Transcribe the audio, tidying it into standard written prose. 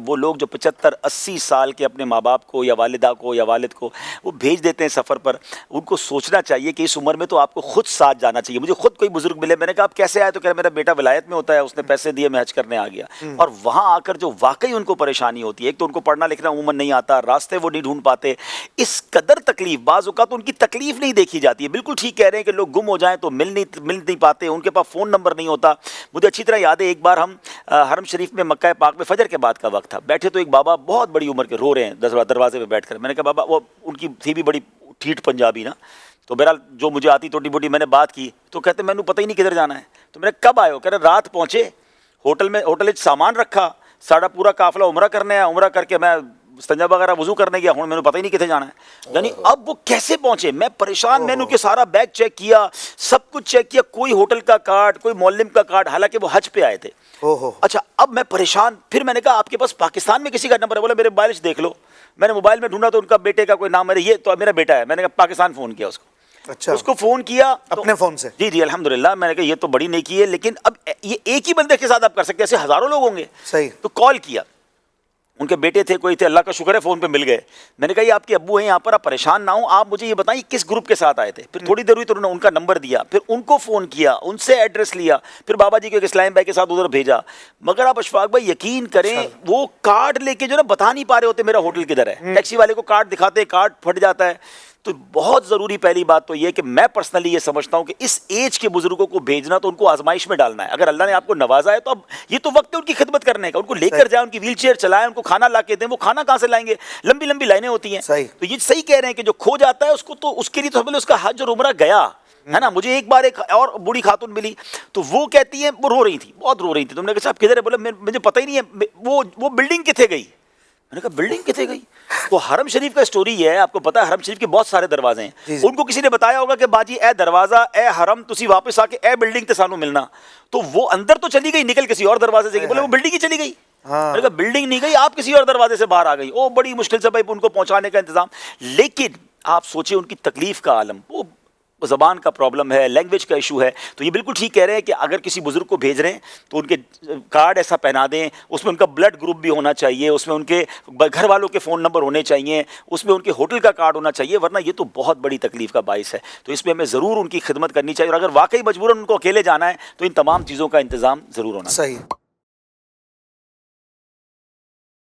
وہ لوگ جو 75-80 سال کے اپنے ماں باپ کو یا والدہ کو یا والد کو وہ بھیج دیتے ہیں سفر پر، ان کو سوچنا چاہیے کہ اس عمر میں تو آپ کو خود ساتھ جانا چاہیے. مجھے خود کوئی بزرگ ملے، میں نے کہا آپ کیسے آئے؟ تو کہہ رہے میرا بیٹا ولایت میں ہوتا ہے، اس نے پیسے دیے، میں حج کرنے آ گیا. اور وہاں آ کر جو واقعی ان کو پریشانی ہوتی ہے، ایک تو ان کو پڑھنا لکھنا عموماً نہیں آتا، راستے وہ نہیں ڈھونڈ پاتے، اس قدر تکلیف، بعض اوقات ان کی تکلیف نہیں دیکھی جاتی ہے. بالکل ٹھیک کہہ رہے ہیں کہ لوگ گم ہو جائیں تو مل نہیں پاتے، ان کے پاس فون نمبر نہیں ہوتا. مجھے اچھی طرح یاد ہے ایک بار ہم حرم شریف میں مکہ پاک میں فجر کے بعد کا وقت تھا، بیٹھے تو ایک بابا بہت بڑی عمر کے رو رہے ہیں دروازے پہ بیٹھ کر. میں نے کہا بابا، وہ ان کی تھی بھی بڑی ٹھیٹ پنجابی نا، تو بہرحال جو مجھے آتی ٹوٹی بوٹی میں نے بات کی، تو کہتے میں نے پتہ ہی نہیں کدھر جانا ہے. تو میں نے کب آئے ہو؟ کہہ رہے رات پہنچے، ہوٹل سامان رکھا، ساڑھا پورا قافلہ عمرہ کرنے آیا، عمرہ کر کے میں استنجا وغیرہ وضو کرنے گیا ہوں، میں نے پتہ ہی نہیں کتنے جانا ہے. یعنی اب وہ کیسے پہنچے؟ میں پریشان، میں نے کہ سارا بیگ چیک کیا، سب کچھ چیک کیا، کوئی ہوٹل کا کارڈ، کوئی معلم کا کارڈ، حالانکہ وہ حج پہ آئے تھے. اچھا اب میں پریشان، پھر میں نے کہا آپ کے پاس پاکستان میں کسی کا نمبر ہے؟ بولے میرے موبائل سے دیکھ لو. میں نے موبائل میں ڈھونڈا تو ان کا بیٹے کا کوئی نام ہے، یہ تو میرا بیٹا ہے. میں نے کہا پاکستان فون کیا اس کو. اچھا، اس کو فون کیا اپنے فون سے؟ جی الحمدللہ. میں نے کہا یہ تو بڑی نیکی ہے، لیکن اب یہ ایک ہی بندے کے ساتھ آپ کر سکتے ہیں، ایسے ہزاروں لوگ ہوں گے. صحیح. تو کال کیا، ان کے بیٹے تھے، کوئی تھے، اللہ کا شکر ہے فون پہ مل گئے. میں نے کہا یہ آپ کے ابو ہیں یہاں پر، آپ پریشان نہ ہوں، آپ مجھے یہ بتائیں کس گروپ کے ساتھ آئے تھے. پھر تھوڑی دیر ہوئی تو انہوں نے ان کا نمبر دیا، پھر ان کو فون کیا، ان سے ایڈریس لیا، پھر بابا جی کو ایک اسلام بھائی کے ساتھ ادھر بھیجا. مگر آپ اشفاق بھائی یقین کریں، وہ کارڈ لے کے جو نا بتا نہیں پا رہے ہوتے میرا ہوٹل کدھر ہے. ٹیکسی والے کو کارڈ دکھاتے، کارڈ پھٹ جاتا ہے. تو بہت ضروری پہلی بات تو یہ کہ میں پرسنلی یہ سمجھتا ہوں کہ اس ایج کے بزرگوں کو بھیجنا تو ان کو آزمائش میں ڈالنا ہے. اگر اللہ نے آپ کو نوازا ہے تو اب یہ تو وقت ہے ان کی خدمت کرنے کا. ان کو لے کر جائیں، ان کی ویل چیئر چلائیں، ان کو کھانا لا کے دیں. وہ کھانا کہاں سے لائیں گے؟ لمبی لمبی لائنیں ہوتی ہیں. تو یہ صحیح کہہ رہے ہیں کہ جو کھو جاتا ہے اس کو تو اس کے لیے تو اس کا حج اور عمرہ گیا ہے نا. مجھے ایک بار ایک اور بوڑھی خاتون ملی، تو وہ کہتی ہیں، وہ رو رہی تھی، بہت رو رہی تھی. تم نے کہا صاحب کدھر ہے؟ بولے مجھے پتہ ہی نہیں ہے وہ بلڈنگ کتنے گئی. میں نے کہا بلڈنگ کتنے گئی؟ تو حرم شریف کا اسٹوری یہ ہے، آپ کو پتہ ہے حرم شریف کے بہت سارے دروازے ہیں. ان کو کسی نے بتایا ہوگا کہ باجی اے دروازہ، اے حرم، تسی واپس آ کے اے بلڈنگ تے سانو ملنا. تو وہ اندر تو چلی گئی، نکل کسی اور دروازے سے گئی. بولے وہ بلڈنگ ہی چلی گئی. میں نے کہا بلڈنگ نہیں گئی، آپ کسی اور دروازے سے باہر آ گئی. او بڑی مشکل سے بھائی ان کو پہنچانے کا انتظام. لیکن آپ سوچیں ان کی تکلیف کا عالم، وہ زبان کا پرابلم ہے، لینگویج کا ایشو ہے. تو یہ بالکل ٹھیک کہہ رہے ہیں کہ اگر کسی بزرگ کو بھیج رہے ہیں تو ان کے کارڈ ایسا پہنا دیں، اس میں ان کا بلڈ گروپ بھی ہونا چاہیے، اس میں ان کے گھر والوں کے فون نمبر ہونے چاہیے، اس میں ان کے ہوٹل کا کارڈ ہونا چاہیے، ورنہ یہ تو بہت بڑی تکلیف کا باعث ہے. تو اس میں ہمیں ضرور ان کی خدمت کرنی چاہیے، اور اگر واقعی مجبوراً ان کو اکیلے جانا ہے تو ان تمام چیزوں کا انتظام ضرور ہونا چاہیے.